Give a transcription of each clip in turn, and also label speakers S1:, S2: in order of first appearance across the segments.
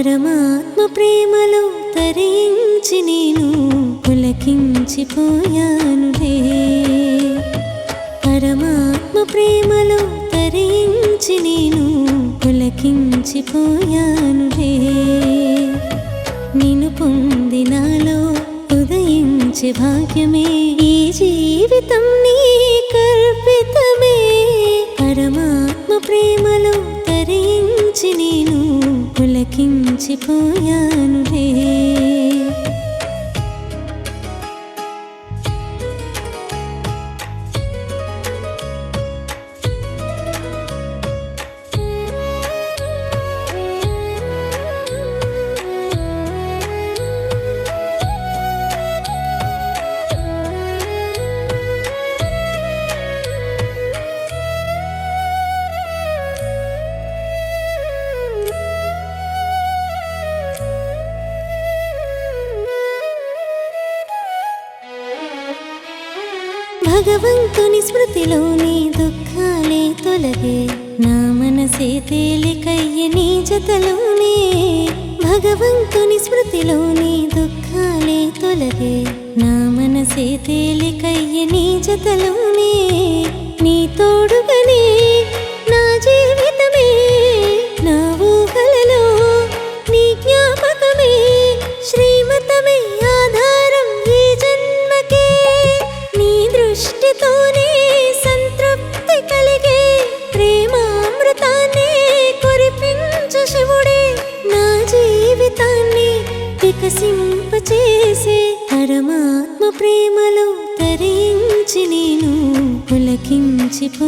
S1: పరమాత్మ ప్రేమలో తరించి నేను పులకించిపోయానులే. పరమాత్మ ప్రేమలో తరించి నేను పులకించిపోయానులే. నిన్ను పొంది నాలో ఉదయించే భాగ్యమే ఈ జీవితం నీ కల్పితమే. పరమాత్మ ప్రేమలో తరించి నేను పులకించిపోయానులే. భగవంతుని స్మృతిలోని దుఃఖాలే తొలగే నా మనసే తేలికయ్యే నీ జతలోనే. భగవంతుని స్మృతిలోని దుఃఖాలే తొలగే నా మనసే తేలికయ్యే నీ జతలోనే. నీ తోడుగనే నా జీవితమే, నా ఊహలలో నీ జ్ఞాపకమే. శ్రీమతమే ఆధారం ఈ జన్మకే, నీ దృష్టితోనే సంతృప్తి కలిగే. ప్రేమామృతాన్ని కురిపించు శివుడే, నా జీవితాన్ని వికసింపచేసే. పరమాత్మ ప్రేమలో తరించి నేను పులకించిపోయానులే.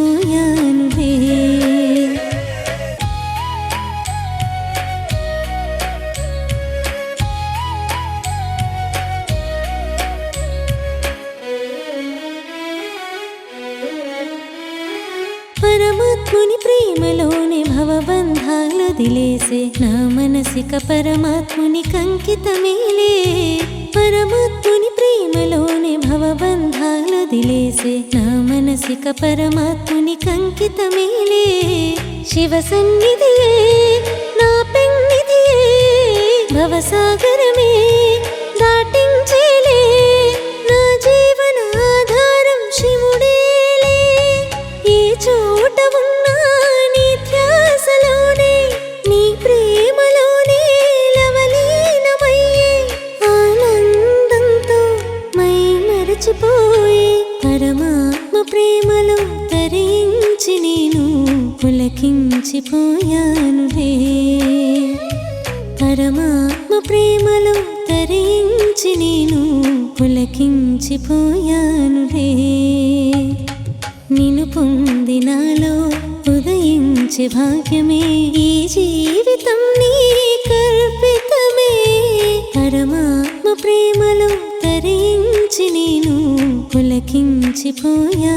S1: పరమాత్ముని ప్రేమలోనే భవబంధాలు దిలేసే నా మనసిక పరమాత్ముని కంకితమేలే. పరమాత్ముని ప్రేమలోనే భవబంధాలు దిలేసే నా మనసిక పరమాత్ముని కంకితమేలే. శివ సన్నిధియే నా పెన్నిధియే, భవసాగరమే దాటించేలే. నా జీవన ఆధారం శివుడేలే. ఏ చోట ఉన్నా నీ ధ్యాసలోనే, నీ ప్రేమలోనే లవలీనమయ్యే. ఆనందంతో మై మరచిపోయే. పరమాత్మ ప్రేమలో తరించి నేను పులకించిపోయానులే. పరమాత్మ ప్రేమలో తరించి నేను పులకించిపోయానులే. నిన్ను పొంది నాలో ఉదయించే భాగ్యమే ఈ జీవితం నీ కల్పితమే. పరమాత్మ ప్రేమలో తరించి నేను పులకించిపోయానులే.